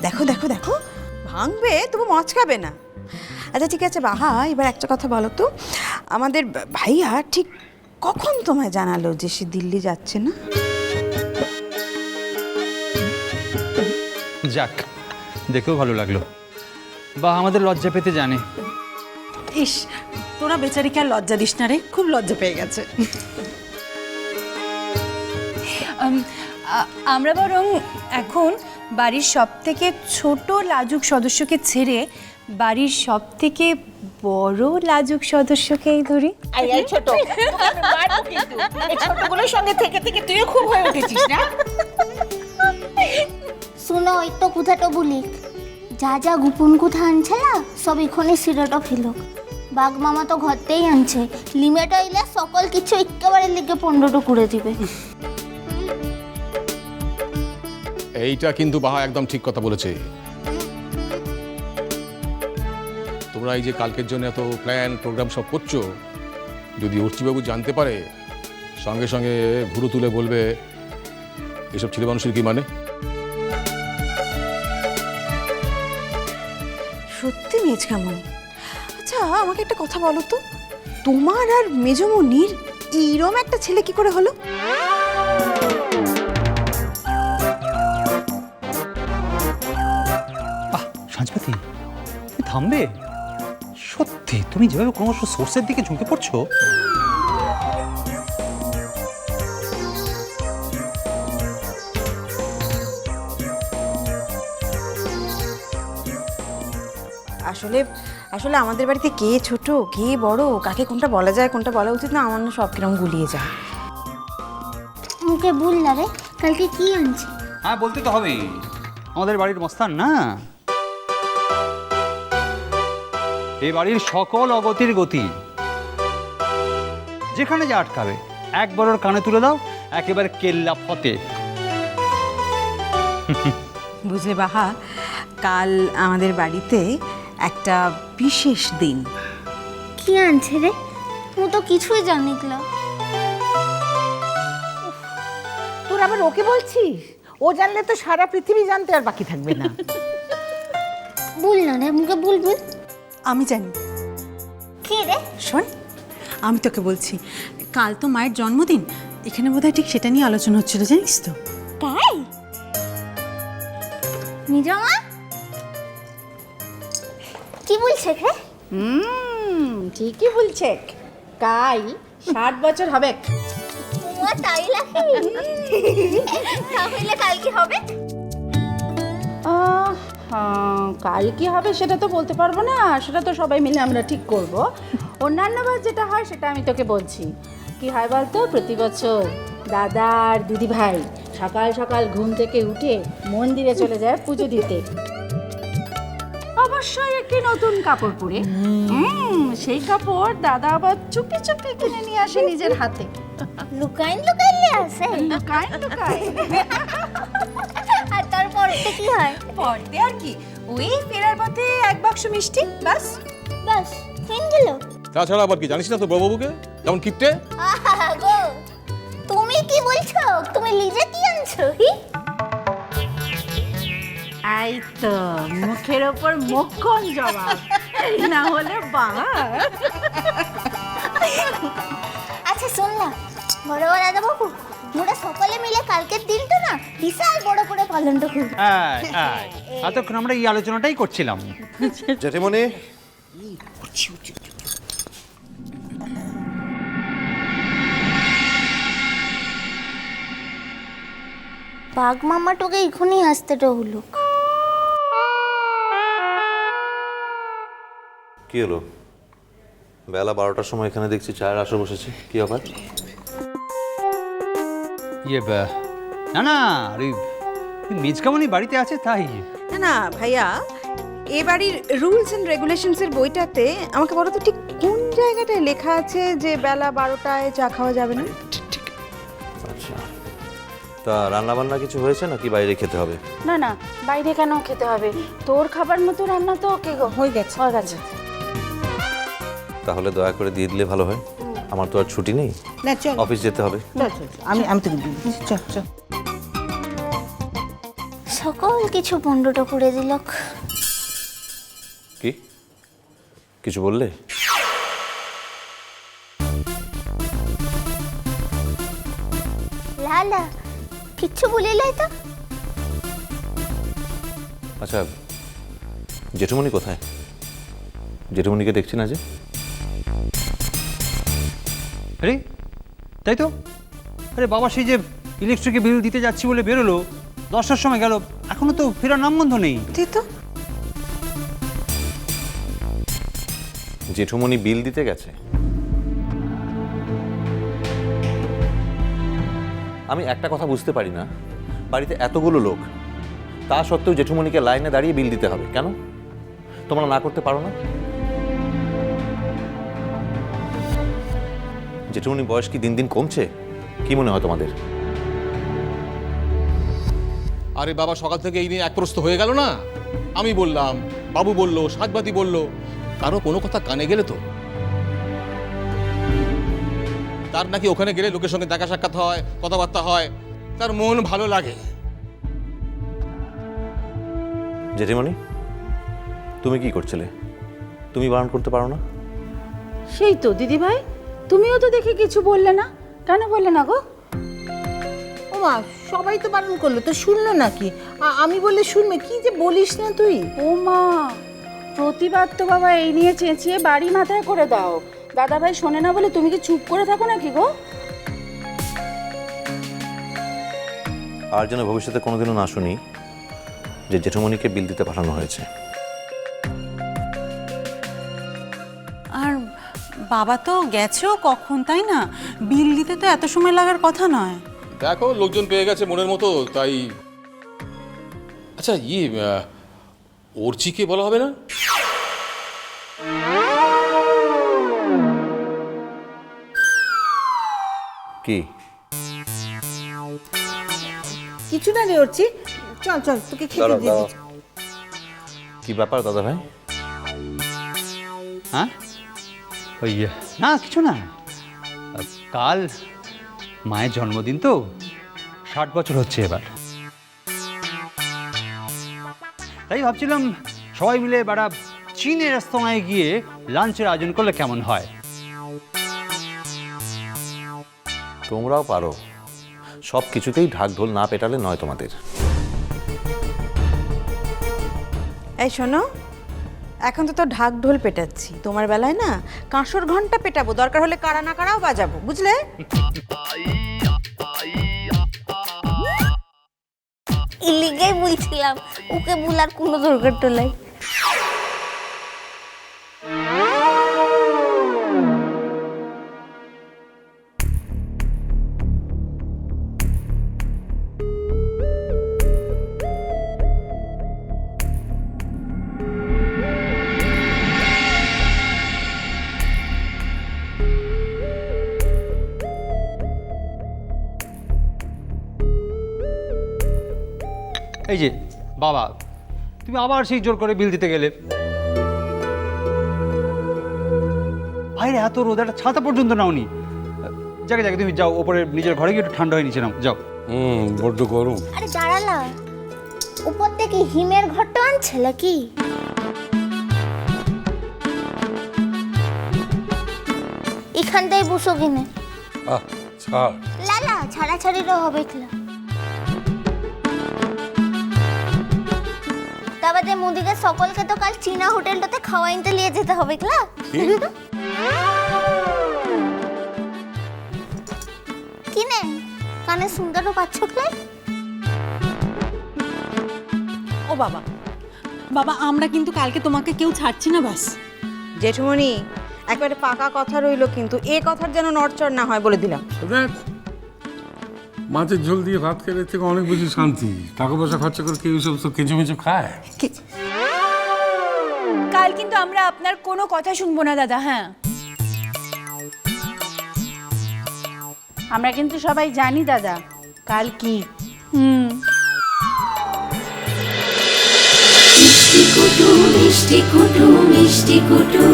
দেখো দেখো দেখো, ভাঙবে তবু মচকাবে না। আচ্ছা ঠিক আছে বাহা, এবার একটা কথা বলো তো, আমাদের ভাইয়া ঠিক কখন তোমায় জানালো যে সে দিল্লি যাচ্ছে না? যাক, দেখেও ভালো লাগলো। বা আমাদের লজ্জা পেতে জানে। ইস, তোরা বেচারিকে আর লজ্জা দিস না রে, খুব লজ্জা পেয়ে গেছে। আমরা বরং এখন বাড়ির সবথেকে ছোট লাজুক সদস্যকে ছেড়ে বাড়ির সবথেকে বড় লাজুক সদস্যকেই ধরি। এই ছোট, আমি মারবো কিন্তু। এই ছোটগুলোর সঙ্গে থেকে থেকে তুইও খুব হয়ে উঠেছিস না? শোনো, ওই তো কথাটা বলি, যা যা গোপন কথা আনছে না সব এখনই সিরাটা ফেলো। বাঘ মামা তো ঘরতেই আনছে, লিমিট হইলে সকল কিছু একেবারে লিখে 15টা করে দিবে। এইটা কিন্তু বাহা একদম ঠিক কথা বলেছে। তোমরা এই যে কালকের জন্য এত প্ল্যান প্রোগ্রাম সব করছো, যদি অর্চিবাবু জানতে পারে, সঙ্গে সঙ্গে ভুরু তুলে বলবে এসব ছেলে মানুষের কি মানে। সত্যি মেজ কেমন? আচ্ছা আমাকে একটা কথা বলো তো, তোমার আর মেজমনির এইরকম একটা ছেলে কি করে হলো? সাঁঝপাতি, তুমি থামবে? সত্যি তুমি যেভাবে ক্রমশ সোর্সের দিকে ঝুঁকে পড়ছো, আসলে আসলে আমাদের বাড়িতে কে ছোট কে বড়, কাকে কোনটা বলা যায় কোনটা বলা উচিত না, আমার না সব কিরম গুলিয়ে যায়। মুখে ভুল না রে, কালকে কি আনছে? হ্যাঁ বলতে তো হবেই, আমাদের বাড়ির মস্তান না, এই বাড়ির সকল অগতির গতি। যেখানে যা আটকাবে একবার ওর কানে তুলে দাও, একেবারে কেল্লা ফতে। বুঝলে বাহা, কাল আমাদের বাড়িতে একটা বিশেষ দিন। কি আনছে রে? ও তো কিছুই জানিকলা। তোর আবার ওকে বলছিস? ও জানলে তো সারা পৃথিবী জানতে আর বাকি থাকবে না। ভুল না রে, মুখে ভুল ভুল। আমি জানি। কি রে? শোন, আমি তোকে বলছি, কাল তো মায়ের জন্মদিন, এখানে বোধহয় ঠিক সেটা নিয়ে আলোচনা হচ্ছিল, জানিস তো? তাই? নিজমা কি বলছে রে? ঠিকই বলছে, কাল 60 বছর হবে। ও তাই লাগে? তাহলে কাল কি হবে? কাল কি হবে সেটা তো বলতে পারবো না, সেটা তো সবাই মিলে আমরা ঠিক করব। অন্যান্যবার যেটা হয় সেটা আমি তোকে বলছি। কি হয় বলতো, প্রতি বছর দাদা আর দিদি ভাই সকাল সকাল ঘুম থেকে উঠে মন্দিরে চলে যায় পুজো দিতে, অবশ্যই একটি নতুন কাপড় পরে। সেই কাপড় দাদা আবার চুপি চুপি কিনে নিয়ে আসে নিজের হাতে। লুকাইন লুকাইলে আসে? লুকায় লুকায়। আর তারপরে কি হয়? পরে আর কি, ওই ফেরার পথে এক বাক্স মিষ্টি, বাস। বাস ফিন গেল? তাছাড়া আবার কি জানিস না তোর বাবুকে যেমন কিপটে? আহা গো, তুমি কি বলছো? তুমি লিজে কি আনছো? এই তো মুখের ওপর মক্ষণ জবাব, এই না হলে বাবা। আচ্ছা শোন না বড় দাদা বাবু, মোরা সকলে মিলে কালকের দিনটা না বিশাল বড় করে পালনটা করব। এতক্ষণ আমরা এই আলোচনাটাই করছিলাম। জেঠিমণি, বাঘ মামা তোকে এখনই আসতেটা হলো। কি হলো? বেলা 12টার সময় এখানে দেখছি চায়ের আসর বসেছে, কি ব্যাপার? না না, মেজকামনি বাড়িতে আছে তাই। না না ভাইয়া, এ বাড়ির রুলস এন্ড রেগুলেশনসের বইটাতে আমাকে বলো তো ঠিক কোন জায়গাটায় লেখা আছে যে বেলা 12টায় চা খাওয়া যাবে না? আচ্ছা, তা রান্না বান্না কিছু হয়েছে নাকি বাইরে খেতে হবে? না না, বাইরে কেন খেতে হবে? তোর খাবার মতো রান্না তো হয়ে গেছে। তাহলে দয়া করে দিয়ে দিলে ভালো হয়, আমার তো আর ছুটি নেই, না চল, অফিস যেতে হবে। আমি তোকে দিয়ে দিচ্ছি, চল চল। সকল কিছু পনেরোটা করে দিল। কি কিছু বললে? লালা কিচ্ছু বলিলাই তো। আচ্ছা, জেঠুমণি কোথায়? জেঠুমণিকে দেখছি না যে। আরে তাই তো, আরে বাবা সেই যে ইলেকট্রিকের বিল দিতে যাচ্ছি বলে বেরোলো, 10টার সময় গেল, এখনো তো ফেরার নামগন্ধ নেই। তুই তো জেঠুমণি বিল দিতে গেছে? আমি একটা কথা বুঝতে পারি না, বাড়িতে এতগুলো লোক, তা সত্ত্বেও জেঠুমণিকে লাইনে দাঁড়িয়ে বিল দিতে হবে কেন? তোমরা না করতে পারো না? জেঠুমণি বয়স কি দিন দিন কমছে? কি মনে হয় তোমাদের? আরে বাবা, সকাল থেকে এই নিয়ে একপ্রস্ত হয়ে গেল না। আমি বললাম, বাবু বলল, সাজবাতি বলল, কারো কোনো কথা কানে গেলে তো? তার নাকি ওখানে গেলে লোকের সঙ্গে দেখা সাক্ষাৎ হয়, কথাবার্তা হয়, তার মন ভালো লাগে। জেঠিমণি, তুমি কি করছিলে? তুমি বারণ করতে পারো না? সেই তো দিদি ভাই, তুমিও তো দেখি কিছু বললে না, কেন বললে না গো? ও মা, সবাই তো বারণ করলো, তো শুনলো নাকি? আমি বললে শুনবে? কি যে বলিস না তুই। ও মা, প্রতিবাদ তো বাবা এই নিয়ে চেঁচিয়ে বাড়ি মাথায় করে দাও। দাদা ভাই শোনে না বলে তুমি কি চুপ করে থাকো নাকি গো? আর যেন ভবিষ্যতে কোনোদিনও না শুনি যে জেঠুমণিকে বিল দিতে পাঠানো হয়েছে। আর বাবা তো গেছেও কখন, তাই না? বিল দিতে তো এত সময় লাগার কথা নয়। দেখো, লোকজন পেয়ে গেছে মনের মতো, তাই। আচ্ছা, অর্চিকে বলা হবে না? কি কিছু না রে অর্চি, চল চল তোকে খেতে দিয়ে দিচ্ছি। কি ব্যাপার দাদা ভাই? হ্যাঁ, ওই না কিছু না, কাল মায়ের জন্মদিন তো, 60 বছর হচ্ছে এবার, তাই ভাবছিলাম সবাই মিলে বাড়া চীনের রেস্তোরাঁয় গিয়ে লাঞ্চের আয়োজন করলে কেমন হয়। তোমরাও পারো, সব কিছুতেই ঢাক ঢোল না পেটালে নয় তোমাদের। এই শোনো, এখন তো ঢাক ঢোল পেটাচ্ছি, তোমার বেলায় না কাঁসর ঘন্টা পেটাবো, দরকার হলে কারা না কারাও বাজাবো, বুঝলে? ইলিগেই বলছিলাম, ওকে বলার কোনো দরকার তো নাই। এই যে বাবা, তুমি আবার সেই জোর করে বিল দিতে গেলে। বাইরে এত রোদ, একটা ছাতা পর্যন্ত নাওনি। জায়গায় জায়গায় তুমি যাও, ওপরে নিজের ঘরে গিয়ে একটু ঠান্ডা হয়ে নিচে নাও, যাও। বড্ড গরম। আরে দাঁড়ালা, উপর থেকে হিমের ঘরটা আনছে নাকি? এখানটাই বসো কিনে। ছাড়। লালা ছাড়াছাড়িরও হবে খেলা। তারপরে মুদিকে সকলকে তো কাল চীনা হোটেলটাতে খাওয়া আনতে নিয়ে যেতে হবে খেলা। কিনে কানে সুন্দরও পাচ্ছ খেলা। ও বাবা, বাবা আমরা কিন্তু কালকে তোমাকে কেউ ছাড়ছি না, ব্যাস। জেঠুমণি, একবারে পাকা কথা রইলো, কিন্তু এ কথার যেন নড়চড় না হয় বলে দিলাম। দেখ, মাছের ঝোল দিয়ে ভাত খেলে থেকে অনেক বেশি শান্তি। টাকা পয়সা খরচা করে কেউ সব তো কেঁচো মেচো খায়। কাল কিন্তু আমরা আপনার কোনো কথা শুনবো না দাদা। হ্যাঁ, আমরা কিন্তু সবাই জানি দাদা কাল কি। মিষ্টি কুটু মিষ্টি কুটু মিষ্টি কুটু।